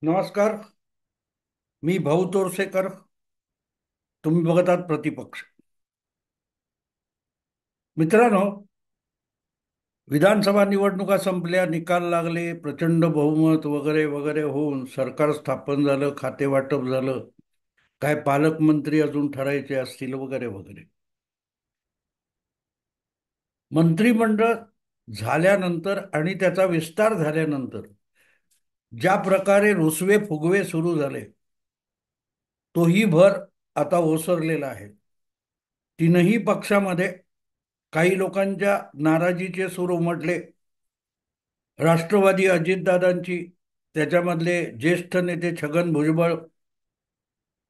नमस्कार. मी भाऊ तोरसेकर. तुम्ही बघत आहात प्रतिपक्ष. मित्रांनो, विधानसभा निवडणुका संपल्या, निकाल लागले, प्रचंड बहुमत वगैरे वगैरे होऊन सरकार स्थापन झालं, खाते वाटप झालं. काय पालकमंत्री अजून ठरायचे असतील वगैरे वगैरे. मंत्रिमंडळ झाल्यानंतर आणि त्याचा विस्तार झाल्यानंतर ज्या प्रकारे रुसवे फुगवे सुरू झाले, तोही भर आता ओसरलेला आहे. तीनही पक्षामध्ये काही लोकांच्या नाराजीचे सूर उमटले. राष्ट्रवादी अजितदादांची, त्याच्यामधले ज्येष्ठ नेते छगन भुजबळ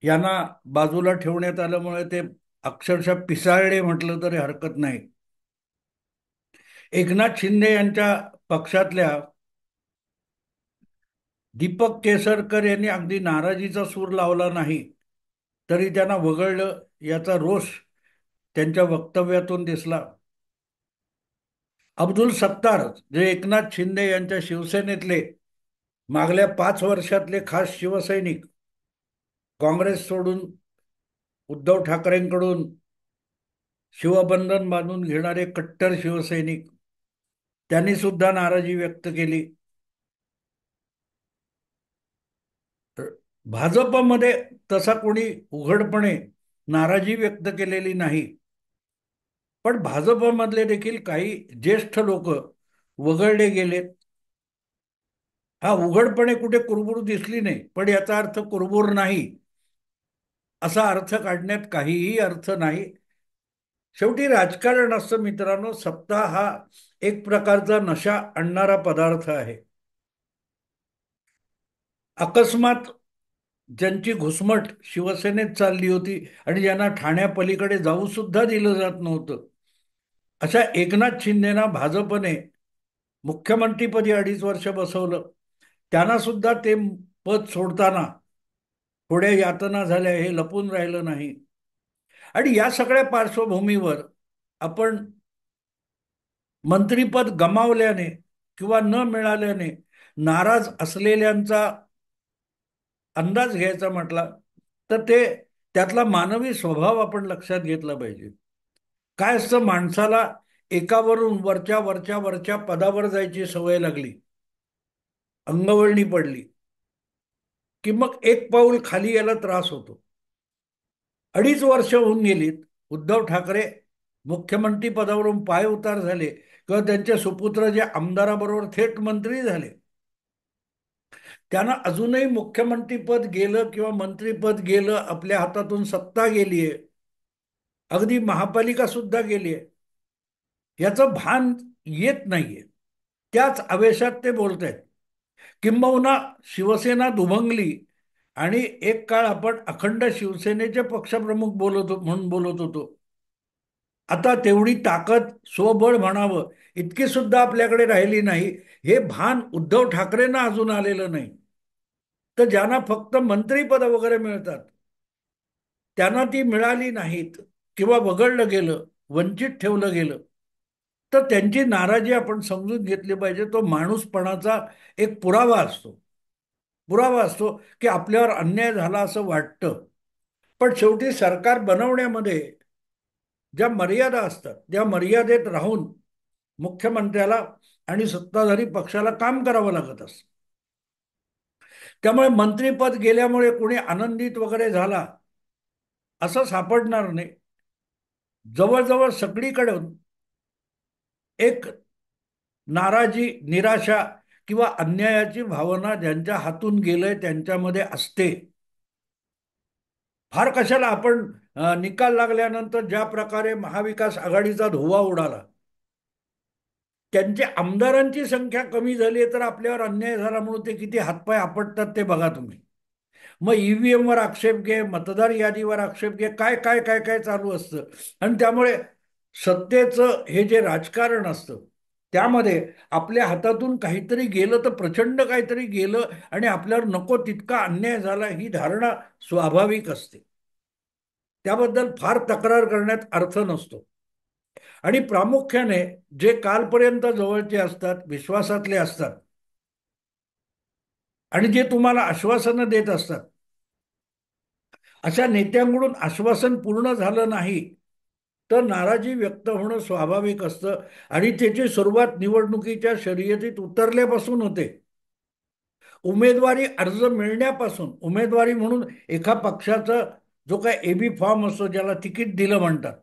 यांना बाजूला ठेवण्यात आल्यामुळे ते अक्षरशः पिसाळले म्हटलं तरी हरकत नाही. एकनाथ शिंदे यांच्या पक्षातल्या दीपक केसरकर यांनी अगदी नाराजीचा सूर लावला नाही, तरी त्यांना वगळलं याचा रोष त्यांच्या वक्तव्यातून दिसला. अब्दुल सत्तार, जे एकनाथ शिंदे यांच्या शिवसेनेतले मागल्या 5 वर्षातले खास शिवसैनिक, काँग्रेस सोडून उद्धव ठाकरेंकडून शिवबंधन बांधून घेणारे कट्टर शिवसैनिक, त्यांनी सुद्धा नाराजी व्यक्त केली. भाजपमध्ये तसा कोणी उघडपणे नाराजी व्यक्त केलेली नाही, पण भाजपमधले देखील काही ज्येष्ठ लोक वगळले गेलेत. हा, उघडपणे कुठे कुरबुर दिसली नाही, पण याचा अर्थ कुरबुर नाही असा अर्थ काढण्यात काहीही अर्थ नाही. शेवटी राजकारण असतं मित्रांनो. सत्ता हा एक प्रकारचा नशा आणणारा पदार्थ आहे. अकस्मात ज्यांची घुसमट शिवसेनेत चालली होती आणि ज्यांना ठाण्यापलीकडे जाऊ सुद्धा दिलं जात नव्हतं, अशा एकनाथ शिंदेना भाजपने मुख्यमंत्रीपदी 2.5 वर्ष बसवलं. त्यांना सुद्धा ते पद सोडताना थोड्या यातना झाल्या, हे लपून राहिलं नाही. आणि या सगळ्या पार्श्वभूमीवर आपण मंत्रीपद गमावल्याने किंवा न मिळाल्याने नाराज असलेल्यांचा अंदाज घ्यायचा म्हटला तर ते त्यातला मानवी स्वभाव आपण लक्षात घेतला पाहिजे. काय असतं, माणसाला एकावरून वरच्या वरच्या वरच्या पदावर जायची सवय लागली, अंगवळणी पडली, की मग एक पाऊल खाली यायला त्रास होतो. 2.5 वर्ष होऊन गेलीत. उद्धव ठाकरे मुख्यमंत्री पदावरून पाय उतार झाले किंवा त्यांचे सुपुत्र जे आमदाराबरोबर थेट मंत्री झाले, त्यांना अजूनही मुख्यमंत्रीपद गेलं किंवा मंत्रीपद गेलं, आपल्या हातातून सत्ता गेलीये, अगदी महापालिका सुद्धा गेलीये, याचं भान येत नाहीये. त्याच आवेशात ते बोलत आहेत. किंबहुना शिवसेना दुभंगली आणि एक काळ आपण अखंड शिवसेनेचे पक्षप्रमुख म्हणून बोलत होतो. आता तेवढी ताकद, स्वबळ म्हणावं, इतकी सुद्धा आपल्याकडे राहिली नाही. हे भान उद्धव ठाकरेंना अजून आलेलं नाही. तर ज्यांना फक्त मंत्रीपद वगैरे मिळतात, त्यांना ती मिळाली नाहीत किंवा वगळलं गेलं, वंचित ठेवलं गेलं, तर त्यांची नाराजी आपण समजून घेतली पाहिजे. तो माणूसपणाचा एक पुरावा असतो. पुरावा असतो की आपल्यावर अन्याय झाला असं वाटतं. पण शेवटी सरकार बनवण्यामध्ये ज्या मर्यादा असतात, त्या मर्यादेत राहून मुख्यमंत्र्याला आणि सत्ताधारी पक्षाला काम करावं लागत असतं. त्यामुळे मंत्रीपद गेल्यामुळे कोणी आनंदित वगैरे झाला असं सापडणार नाही. जवळजवळ सगळीकडून एक नाराजी, निराशा किंवा अन्यायाची भावना ज्यांच्या हातून गेलंय त्यांच्यामध्ये असते. फार कशाला आपण निकाल लागल्यानंतर ज्या प्रकारे महाविकास आघाडीचा धुव्वा उडाला, त्यांच्या आमदारांची संख्या कमी झाली तर आपल्यावर अन्याय झाला म्हणून ते किती हातपाय आपटतात ते बघा तुम्ही. मग ईव्हीएम वर आक्षेप घे, मतदार यादीवर आक्षेप घे, काय काय काय काय चालू असतं. आणि त्यामुळे सत्तेचं हे जे राजकारण असतं, त्यामध्ये आपल्या हातातून काहीतरी गेलं तर प्रचंड काहीतरी गेलं आणि आपल्यावर नको तितका अन्याय झाला, ही धारणा स्वाभाविक असते. त्याबद्दल फार तक्रार करण्यात अर्थ नसतो. आणि प्रामुख्याने जे कालपर्यंत जवळचे असतात, विश्वासातले असतात, आणि जे तुम्हाला आश्वासनं देत असतात, अशा नेत्यांकडून आश्वासन पूर्ण झालं नाही तर नाराजी व्यक्त होणं स्वाभाविक असतं. आणि त्याची सुरुवात निवडणुकीच्या शर्यतीत उतरल्यापासून होते. उमेदवारी अर्ज मिळण्यापासून, उमेदवारी म्हणून एका पक्षाचा जो काय एबी फॉर्म असतो, ज्याला तिकीट दिलं म्हणतात,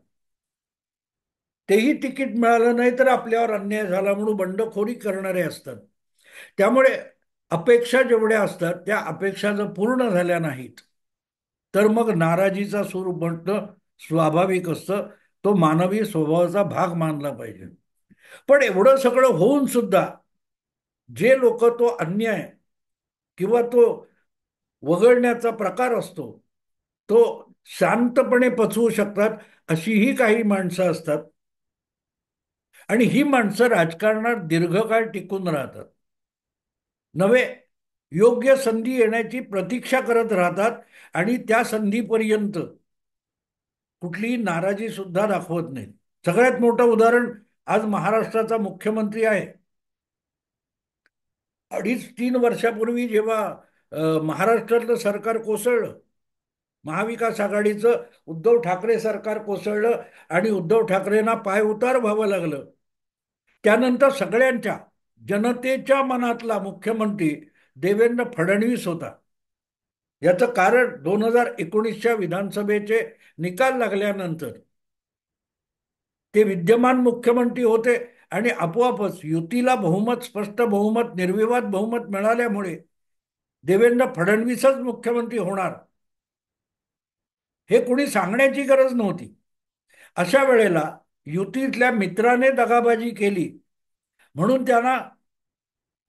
तेही तिकीट मिळालं नाही तर आपल्यावर अन्याय झाला म्हणून बंडखोरी करणारे असतात. त्यामुळे अपेक्षा जेवढ्या असतात त्या अपेक्षा जर पूर्ण झाल्या नाहीत तर मग नाराजीचा सूर उमटणं स्वाभाविक असतं. तो मानवी स्वभावाचा भाग मानला पाहिजे. पण एवढं सगळं होऊन सुद्धा जे लोक तो अन्याय किंवा तो वगळण्याचा प्रकार असतो तो शांतपणे पचवू शकतात, अशीही काही माणसं असतात. आणि ही माणसं राजकारणात दीर्घकाळ टिकून राहतात. नव्हे, योग्य संधी येण्याची प्रतीक्षा करत राहतात आणि त्या संधीपर्यंत कुठलीही नाराजी सुद्धा दाखवत नाहीत. सगळ्यात मोठं उदाहरण आज महाराष्ट्राचा मुख्यमंत्री आहे. 2.5-3 वर्षापूर्वी जेव्हा महाराष्ट्रातलं सरकार कोसळलं, महाविकास आघाडीचं उद्धव ठाकरे सरकार कोसळलं आणि उद्धव ठाकरेंना पाय उतार व्हावं लागलं, त्यानंतर सगळ्यांच्या जनतेच्या मनातला मुख्यमंत्री देवेंद्र फडणवीस होता. याचं कारण 2019च्या विधानसभेचे निकाल लागल्यानंतर ते विद्यमान मुख्यमंत्री होते आणि आपोआपच युतीला बहुमत, स्पष्ट बहुमत, निर्विवाद बहुमत मिळाल्यामुळे देवेंद्र फडणवीसच मुख्यमंत्री होणार हे कोणी सांगण्याची गरज नव्हती. अशा वेळेला युतीतल्या मित्राने दगाबाजी केली म्हणून त्यांना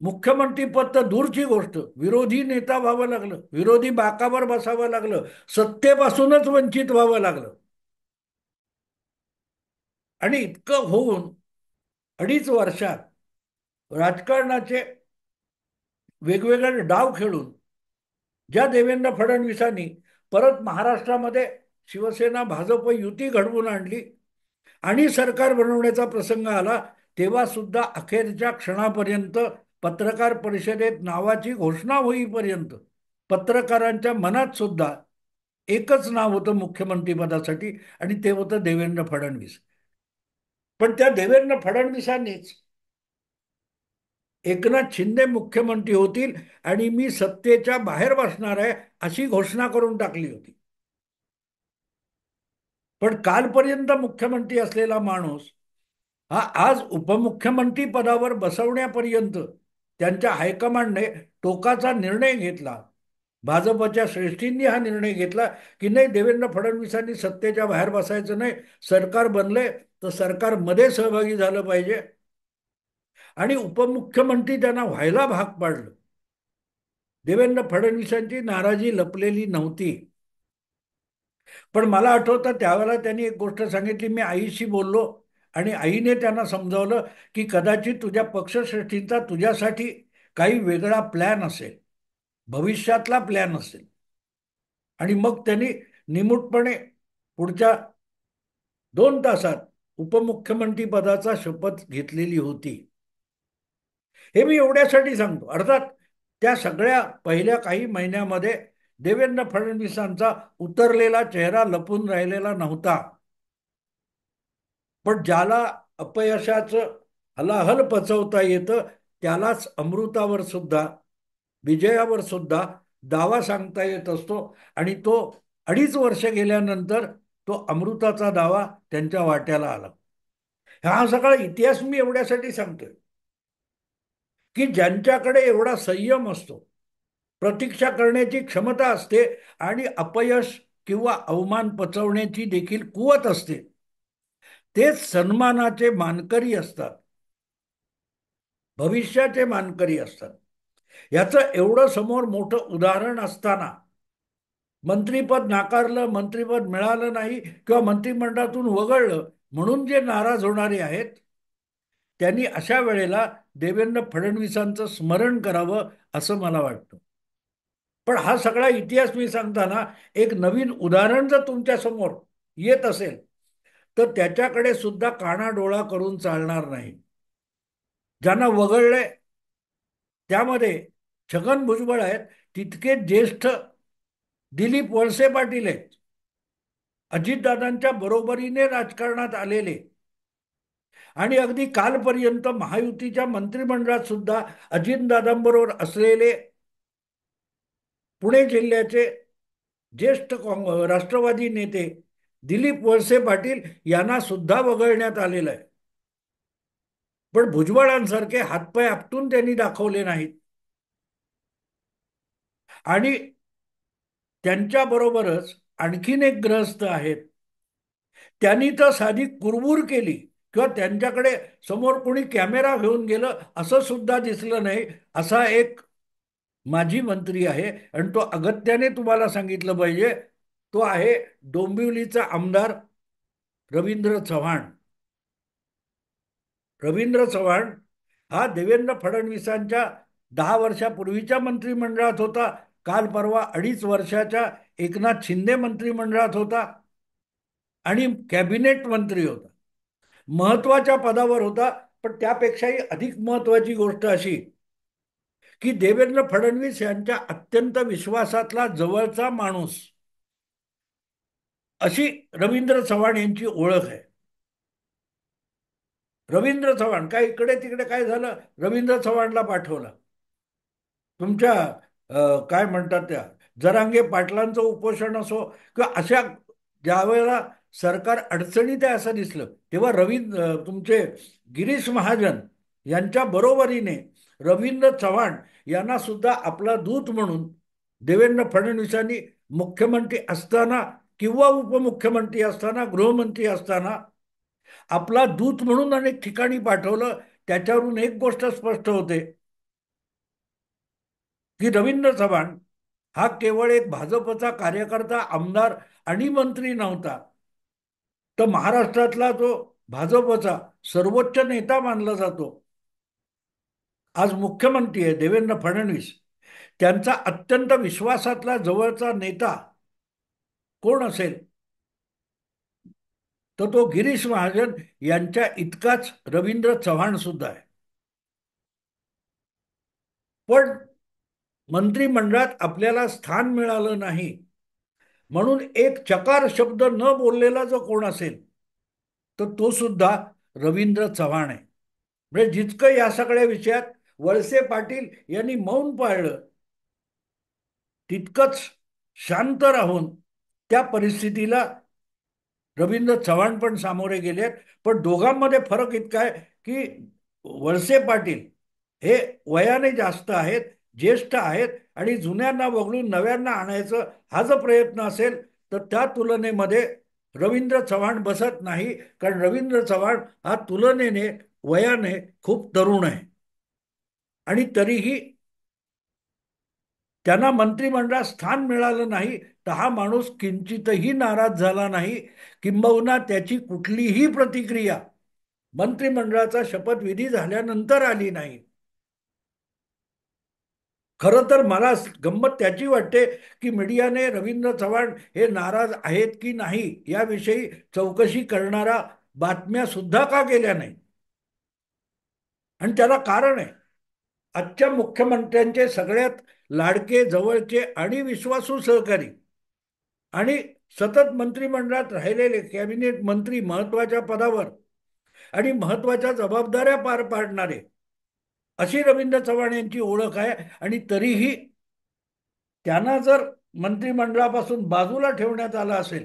मुख्यमंत्री पद तर दूरची गोष्ट, विरोधी नेता व्हावं लागलं, विरोधी बाकावर बसावं लागलं, सत्तेपासूनच वंचित व्हावं लागलं. आणि इतकं होऊन 2.5 वर्षात राजकारणाचे वेगवेगळे डाव खेळून ज्या देवेंद्र फडणवीसांनी परत महाराष्ट्रामध्ये शिवसेना भाजप युती घडवून आणली आणि सरकार बनवण्याचा प्रसंग आला, तेव्हा सुद्धा अखेरच्या क्षणापर्यंत, पत्रकार परिषदेत नावाची घोषणा होईपर्यंत पत्रकारांच्या मनात सुद्धा एकच नाव होतं मुख्यमंत्रीपदासाठी आणि ते होतं देवेंद्र फडणवीस. पण त्या देवेंद्र फडणवीसांनीच एकनाथ शिंदे मुख्यमंत्री होतील आणि मी सत्तेच्या बाहेर बसणार आहे अशी घोषणा करून टाकली होती. पण कालपर्यंत मुख्यमंत्री असलेला माणूस हा आज उपमुख्यमंत्री पदावर बसवण्यापर्यंत त्यांच्या हायकमांडने टोकाचा निर्णय घेतला. भाजपच्या श्रेष्ठींनी हा निर्णय घेतला की नाही, देवेंद्र फडणवीसांनी सत्तेच्या बाहेर बसायचं नाही, सरकार बनले तर सरकारमध्ये सहभागी झालं पाहिजे आणि उपमुख्यमंत्री त्यांना व्हायला भाग पाडलं. देवेंद्र फडणवीसांची नाराजी लपलेली नव्हती. पण मला आठवतं त्यावेळेला त्यांनी एक गोष्ट सांगितली. मी आईशी बोललो आणि आईने त्यांना समजावलं की कदाचित तुझ्या पक्षश्रेष्ठींचा तुझ्यासाठी काही वेगळा प्लॅन असेल, भविष्यातला प्लॅन असेल. आणि मग त्यांनी निमूटपणे पुढच्या 2 तासात उपमुख्यमंत्री पदाचा शपथ घेतलेली होती. हे मी एवढ्यासाठी सांगतो. अर्थात त्या सगळ्या पहिल्या काही महिन्यामध्ये देवेंद्र फडणवीसांचा उतरलेला चेहरा लपून राहिलेला नव्हता. पण ज्याला अपयशाचं हलाहल पचवता येतं त्यालाच अमृतावर सुद्धा, विजयावर सुद्धा दावा सांगता येत असतो. आणि तो 2.5 वर्ष गेल्यानंतर तो अमृताचा दावा त्यांच्या वाट्याला आला. हा सगळा इतिहास मी एवढ्यासाठी सांगतोय की ज्यांच्याकडे एवढा संयम असतो, प्रतीक्षा करण्याची क्षमता असते आणि अपयश किंवा अवमान पचवण्याची देखील कुवत असते, तेच सन्मानाचे मानकरी असतात, भविष्याचे मानकरी असतात. याचं एवढं समोर मोठं उदाहरण असताना मंत्रीपद नाकारलं, मंत्रीपद मिळालं नाही किंवा मंत्रिमंडळातून वगळलं म्हणून जे नाराज होणारे आहेत त्यांनी अशा वेळेला देवेंद्र फडणवीसांचं स्मरण करावं असं मला वाटतं. पण हा सगळा इतिहास मी सांगताना एक नवीन उदाहरण जर तुमच्या समोर येत असेल तर त्याच्याकडे सुद्धा कानाडोळा करून चालणार नाही. ज्यांना वगळले त्यामध्ये छगन भुजबळ आहेत, तितके ज्येष्ठ दिलीप वळसे पाटील आहेत, अजितदादांच्या बरोबरीने राजकारणात आलेले, आणि अगदी कालपर्यंत महायुतीच्या मंत्रिमंडळात सुद्धा अजितदादांबरोबर असलेले पुणे जिल्ह्याचे ज्येष्ठ राष्ट्रवादी नेते दिलीप वळसे पाटील यांना सुद्धा वगळण्यात आलेलं आहे. पण भुजबळांसारखे हातपाय आपटून त्यांनी दाखवले नाहीत. आणि त्यांच्याबरोबरच आणखीन एक ग्रहस्थ आहेत, त्यांनी तर साधी कुरबूर केली किंवा त्यांच्याकडे समोर कोणी कॅमेरा घेऊन गेलं असं सुद्धा दिसलं नाही, असा एक माजी मंत्री आहे. आणि तो अगत्याने तुम्हाला सांगितलं पाहिजे, तो आहे डोंबिवलीचा आमदार रवींद्र चव्हाण. रवींद्र चव्हाण हा देवेंद्र फडणवीसांच्या 10 वर्षापूर्वीच्या मंत्रिमंडळात होता. काल परवा 2.5 वर्षाच्या एकनाथ शिंदे मंत्रिमंडळात होता आणि कॅबिनेट मंत्री होता. महत्वाच्या पदावर होता. पण त्यापेक्षाही अधिक महत्वाची गोष्ट अशी की देवेंद्र फडणवीस यांच्या अत्यंत विश्वासातला जवळचा माणूस, अशी रवींद्र चव्हाण यांची ओळख आहे. रवींद्र चव्हाण काय इकडे तिकडे काय झालं, रवींद्र चव्हाणला पाठवलं. तुमच्या काय म्हणतात त्या जरांगे पाटलांचं उपोषण असो किंवा अशा ज्यावेळेला सरकार अडचणीत आहे असं दिसलं, तेव्हा तुमचे गिरीश महाजन यांच्या बरोबरीने रवींद्र चव्हाण यांना सुद्धा आपला दूत म्हणून देवेंद्र फडणवीसांनी मुख्यमंत्री असताना किंवा उपमुख्यमंत्री असताना गृहमंत्री असताना आपला दूत म्हणून अनेक ठिकाणी पाठवलं. त्याच्यावरून एक गोष्ट स्पष्ट होते की रवींद्र चव्हाण हा केवळ एक भाजपचा कार्यकर्ता, आमदार आणि मंत्री नव्हता, तर महाराष्ट्रातला जो भाजपचा सर्वोच्च नेता मानला जातो, आज मुख्यमंत्री आहे देवेंद्र फडणवीस, त्यांचा अत्यंत विश्वासातला जवळचा नेता कोण असेल तर तो गिरीश महाजन यांच्या इतकाच रवींद्र चव्हाण सुद्धा आहे. पण मंत्रिमंडळात आपल्याला स्थान मिळालं नाही म्हणून एक चकार शब्द न बोललेला जो कोण असेल तर तो सुद्धा रवींद्र चव्हाण आहे. म्हणजे जितकं या सगळ्या विषयात वळसे पाटील यांनी मौन पाळलं, तितकंच शांत राहून त्या परिस्थितीला रवींद्र चव्हाण पण सामोरे गेलेत. पण दोघांमध्ये फरक इतका आहे की वळसे पाटील हे वयाने जास्त आहेत, ज्येष्ठ आहेत, आणि जुन्यांना वगळून नव्यांना आणायचं हा जो प्रयत्न असेल तर त्या तुलनेमध्ये रवींद्र चव्हाण बसत नाही. कारण रवींद्र चव्हाण हा तुलनेने वयाने खूप तरुण आहे आणि तरीही त्यांना मंत्रिमंडळात स्थान मिळालं नाही तर हा माणूस किंचितही नाराज झाला नाही. किंबहुना त्याची कुठलीही प्रतिक्रिया मंत्रिमंडळाचा शपथविधी झाल्यानंतर आली नाही. खरं तर मला गंमत त्याची वाटते की मीडियाने रवींद्र चव्हाण हे नाराज आहेत की नाही याविषयी चौकशी करणाऱ्या बातम्या सुद्धा का केल्या नाही. आणि त्याला कारण आहे, आजच्या मुख्यमंत्र्यांचे सगळ्यात लाडके, जवळचे आणि विश्वासू सहकारी आणि सतत मंत्रिमंडळात राहिलेले कॅबिनेट मंत्री, महत्वाच्या पदावर आणि महत्वाच्या जबाबदाऱ्या पार पाडणारे, अशी रवींद्र चव्हाण यांची ओळख आहे. आणि तरीही त्यांना जर मंत्रिमंडळापासून बाजूला ठेवण्यात आलं असेल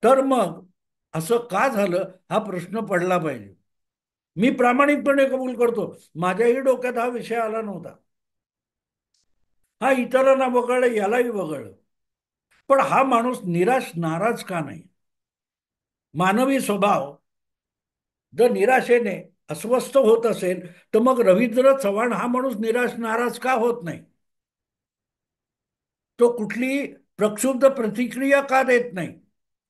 तर मग असं का झालं हा प्रश्न पडला पाहिजे. मी प्रामाणिकपणे कबूल करतो, माझ्याही डोक्यात हा विषय आला नव्हता. हा इतरांना वगळलं, यालाही वगळलं, पण हा माणूस निराश नाराज का नाही. मानवी स्वभाव जर निराशेने अस्वस्थ होत असेल तर मग रवींद्र चव्हाण हा माणूस निराश नाराज का होत नाही. तो कुठलीही प्रक्षुब्ध प्रतिक्रिया का देत नाही,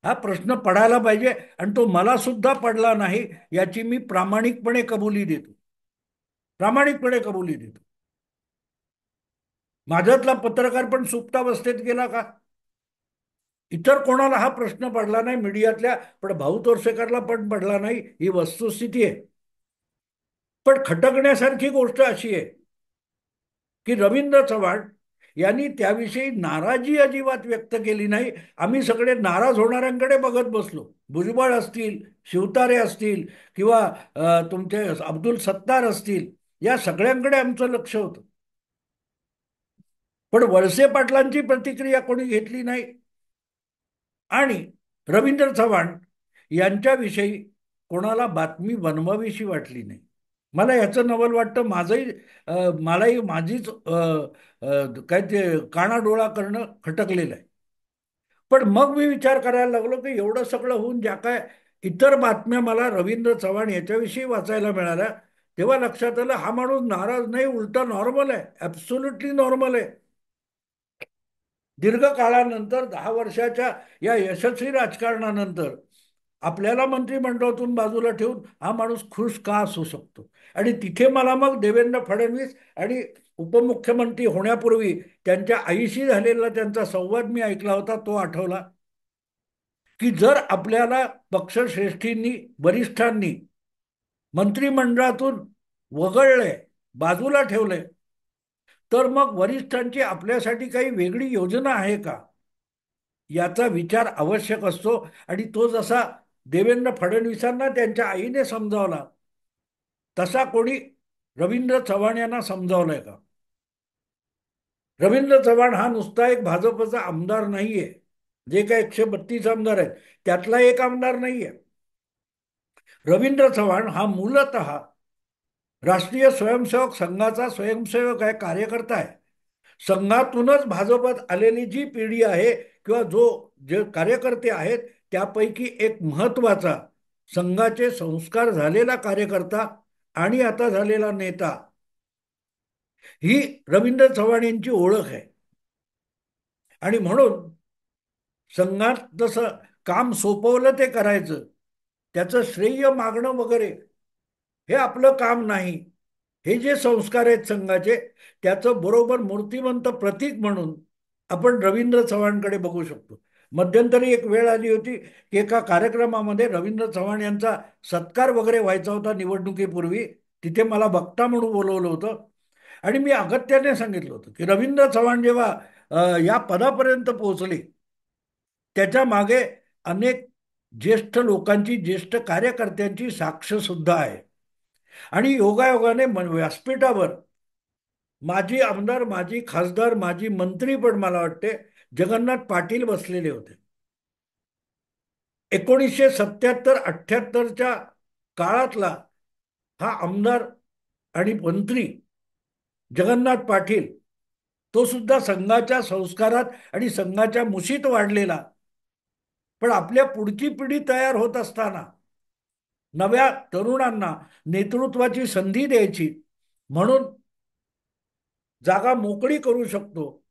हा प्रश्न पडायला पाहिजे. आणि तो मला सुद्धा पडला नाही याची मी प्रामाणिकपणे कबुली देतो. प्रामाणिकपणे कबुली देतो. माझ्यातला पत्रकार पण सुप्तावस्थेत गेला का. इतर कोणाला हा प्रश्न पडला नाही मीडियातल्या, पण भाऊ तोरसेकरला पण पडला नाही, ही वस्तुस्थिती आहे. पण खटकण्यासारखी गोष्ट अशी आहे की रवींद्र चव्हाण यांनी त्याविषयी नाराजी अजिबात व्यक्त केली नाही. आम्ही सगळे नाराज होणाऱ्यांकडे बघत बसलो. भुजबळ असतील, शिवतारे असतील, किंवा तुमचे अब्दुल सत्तार असतील, या सगळ्यांकडे आमचं लक्ष होतं. पण वळसे पाटलांची प्रतिक्रिया कोणी घेतली नाही. आणि रवींद्र चव्हाण यांच्याविषयी कोणाला बातमी बनवावीशी वाटली नाही. मला याचं नवल वाटतं. मलाही माझीच काय ते कानाडोळा करणं खटकलेलं आहे. पण मग मी विचार करायला लागलो की एवढं सगळं होऊन ज्या काय इतर बातम्या मला रवींद्र चव्हाण याच्याविषयी वाचायला मिळाल्या, तेव्हा लक्षात आलं हा माणूस नाराज नाही, उलटा नॉर्मल आहे, ॲब्सोल्युटली नॉर्मल आहे. दीर्घ काळानंतर 10 वर्षाच्या या यशस्वी राजकारणानंतर आपल्याला मंत्रिमंडळातून बाजूला ठेवून हा माणूस खुश का असू शकतो? आणि तिथे मला मग देवेंद्र फडणवीस आणि उपमुख्यमंत्री होण्यापूर्वी त्यांच्या आईशी झालेला त्यांचा संवाद मी ऐकला होता, तो आठवला. की जर आपल्याला पक्षश्रेष्ठींनी, वरिष्ठांनी मंत्रिमंडळातून वगळले, बाजूला ठेवले, तर मग वरिष्ठांची आपल्यासाठी काही वेगळी योजना आहे का, याचा विचार आवश्यक असतो. आणि तो जसा देवेंद्र फडणवीसांना त्यांच्या आईने समजावला, तसा कोणी रवींद्र चव्हाण यांना समजावलाय का? रवींद्र चव्हाण हा नुसता एक भाजपचा आमदार नाहीये. जे काही 132 आमदार आहेत त्यातला एक आमदार नाहीये. रवींद्र चव्हाण हा मूलतः राष्ट्रीय स्वयंसेवक संघाचा स्वयंसेवक आहे, कार्यकर्ता आहे. संघातूनच भाजपात आलेली जी पिढी आहे किंवा जे कार्यकर्ते आहेत, त्यापैकी एक महत्वाचा संघाचे संस्कार झालेला कार्यकर्ता आणि आता झालेला नेता, ही रवींद्र चव्हाण यांची ओळख आहे. आणि म्हणून संघात जसं काम सोपवलं ते करायचं, त्याचं श्रेय मागणं वगैरे हे आपलं काम नाही. हे जे संस्कार आहेत संघाचे, त्याचं बरोबर मूर्तिमंत प्रतीक म्हणून आपण रवींद्र चव्हाणकडे बघू शकतो. मध्यंतरी एक वेळ आली होती की एका कार्यक्रमामध्ये रवींद्र चव्हाण यांचा सत्कार वगैरे व्हायचा होता निवडणुकीपूर्वी. तिथे मला वक्ता म्हणून बोलवलं होतं. आणि मी अगत्याने सांगितलं होतं की रवींद्र चव्हाण जेव्हा या पदापर्यंत पोहोचले, त्याच्या मागे अनेक ज्येष्ठ लोकांची, ज्येष्ठ कार्यकर्त्यांची साक्ष सुद्धा आहे. आणि योगायोगाने व्यासपीठावर माजी आमदार, माजी खासदार, माजी मंत्री पण मला वाटते जगन्नाथ पाटील बसलेले होते. 1977-78च्या काळातला हा आमदार आणि मंत्री जगन्नाथ पाटील, तो सुद्धा संघाच्या संस्कारात आणि संघाच्या मुशीत वाढलेला. पण आपल्या पुढची पिढी तयार होत असताना नव्या तरुणांना नेतृत्वाची संधी द्यायची, म्हणून जागा मोकळी करू शकतो,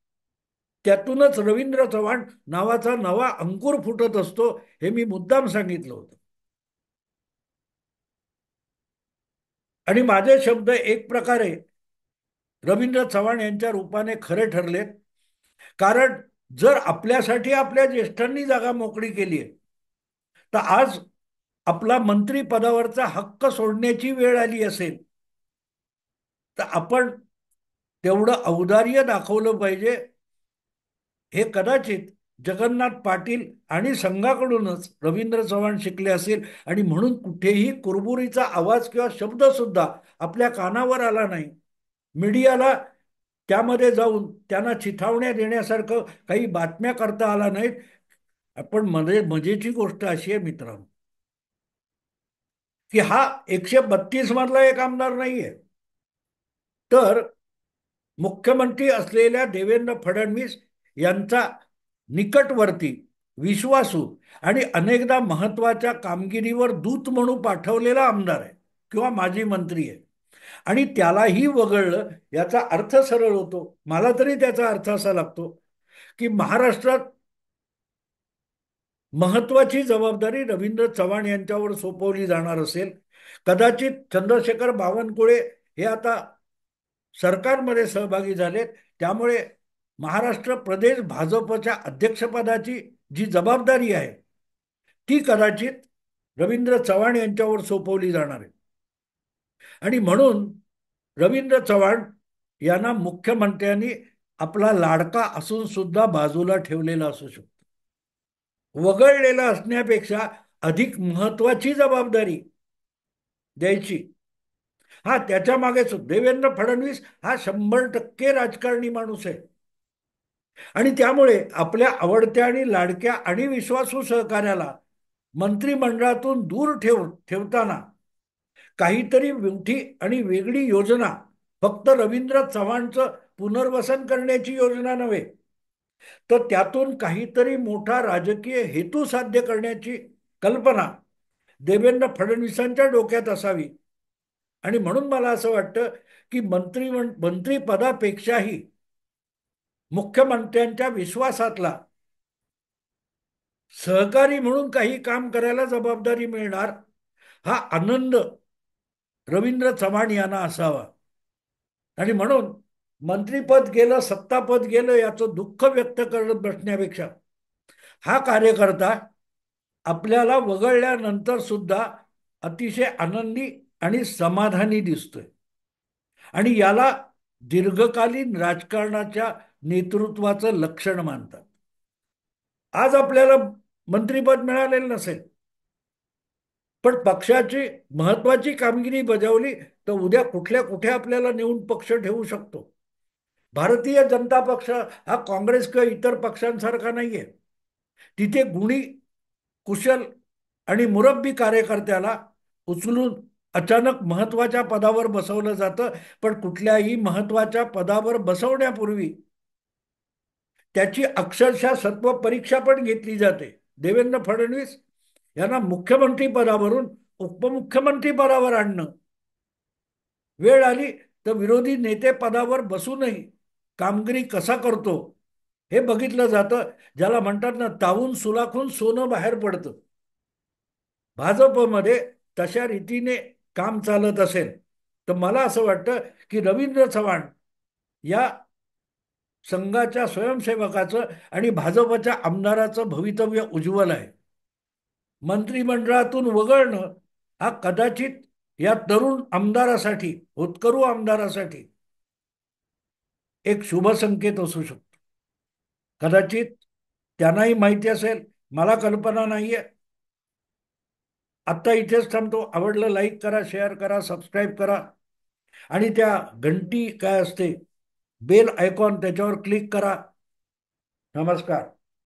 त्यातूनच रवींद्र चव्हाण नावाचा नवा अंकुर फुटत असतो, हे मी मुद्दाम सांगितलं होतं. आणि माझे शब्द एक प्रकारे रवींद्र चव्हाण यांच्या रूपाने खरे ठरलेत. कारण जर आपल्यासाठी आपल्या ज्येष्ठांनी जागा मोकळी केली आहे, तर आज आपला मंत्री पदावरचा हक्क सोडण्याची वेळ आली असेल, तर आपण तेवढं औदार्य दाखवलं पाहिजे. हे कदाचित जगन्नाथ पाटील आणि संघाकडूनच रवींद्र चव्हाण शिकले असेल. आणि म्हणून कुठेही कुरबुरीचा आवाज किंवा शब्द सुद्धा आपल्या कानावर आला नाही. मीडियाला त्यामध्ये जाऊन त्यांना चिथावण्या देण्यासारखं काही बातम्या करता आला नाहीत. पण मजेची गोष्ट अशी आहे मित्रांनो, की हा 132 मधला एक आमदार नाहीये. तर मुख्यमंत्री असलेल्या देवेंद्र फडणवीस यांचा निकटवर्ती, विश्वासू आणि अनेकदा महत्वाच्या कामगिरीवर दूत म्हणून पाठवलेला आमदार आहे किंवा माजी मंत्री आहे. आणि त्यालाही वगळलं, याचा अर्थ सरळ होतो. मला तरी त्याचा अर्थ असा लागतो की महाराष्ट्रात महत्वाची जबाबदारी रवींद्र चव्हाण यांच्यावर सोपवली जाणार असेल. कदाचित चंद्रशेखर बावनकुळे हे आता सरकारमध्ये सहभागी झालेत, त्यामुळे महाराष्ट्र प्रदेश भाजपच्या अध्यक्षपदाची जी जबाबदारी आहे, ती कदाचित रवींद्र चव्हाण यांच्यावर सोपवली जाणार आहे. आणि म्हणून रवींद्र चव्हाण यांना मुख्यमंत्र्यांनी आपला लाडका असून सुद्धा बाजूला ठेवलेला असू शकतो. वगळलेला असण्यापेक्षा अधिक महत्वाची जबाबदारी द्यायची. हा त्याच्या मागे देवेंद्र फडणवीस हा 100% राजकारणी माणूस आहे. आणि त्यामुळे आपल्या आवडत्या आणि लाडक्या आणि विश्वासू सहकार्याला मंत्रिमंडळातून दूर ठेवताना काहीतरी मोठी आणि वेगळी योजना, फक्त रवींद्र चव्हाणचं पुनर्वसन करण्याची योजना नव्हे, तर त्यातून काहीतरी मोठा राजकीय हेतू साध्य करण्याची कल्पना देवेंद्र फडणवीसांच्या डोक्यात असावी. आणि म्हणून मला असं वाटतं की मंत्रिपदापेक्षाही मुख्यमंत्र्यांच्या विश्वासातला सहकारी म्हणून काही काम करायला जबाबदारी मिळणार, हा आनंद रवींद्र चव्हाण यांना असावा. आणि म्हणून मंत्रीपद गेलं, सत्तापद गेलं याचं दुःख व्यक्त करत बसण्यापेक्षा हा कार्यकर्ता आपल्याला वगळल्यानंतर सुद्धा अतिशय आनंदी आणि समाधानी दिसतोय. आणि याला दीर्घकालीन राजकारणाच्या नेतृत्वाचं लक्षण मानतात. आज आपल्याला मंत्रिपद मिळालेलं नसेल, पण पक्षाची महत्वाची कामगिरी बजावली तर उद्या कुठल्या कुठे आपल्याला नेऊन पक्ष ठेवू शकतो. भारतीय जनता पक्ष हा काँग्रेस किंवा इतर पक्षांसारखा नाहीये. तिथे गुणी, कुशल आणि मुरब्बी कार्यकर्त्याला उचलून अचानक महत्वाच्या पदावर बसवलं जातं. पण कुठल्याही महत्वाच्या पदावर बसवण्यापूर्वी त्याची अक्षरशः सत्व परीक्षा पण घेतली जाते. देवेंद्र फडणवीस यांना मुख्यमंत्री पदावरून उपमुख्यमंत्री पदावर आणणं, वेळ आली तर विरोधी नेते पदावर बसूनही कामगिरी कसा करतो हे बघितलं जातं. ज्याला म्हणतात ना, तावून सुलाखून सोनं बाहेर पडतं. भाजपमध्ये तशा रीतीने काम चालत असेल तर मला असं वाटतं की रवींद्र चव्हाण या संघाच्या स्वयंसेवकाचं आणि भाजपच्या आमदाराचं भवितव्य उज्ज्वल आहे. मंत्रिमंडळातून वगळणं हा कदाचित या तरुण आमदारासाठी, होतकरू आमदारासाठी एक शुभ संकेत असू शकतो. कदाचित त्यांनाही माहिती असेल, मला कल्पना नाहीये. आत्ता इथेच थांबतो. आवडलं लाईक करा, शेअर करा, सबस्क्राईब करा आणि त्या घंटी काय असते, बेल आयकॉन, त्याच्यावर क्लिक करा. नमस्कार.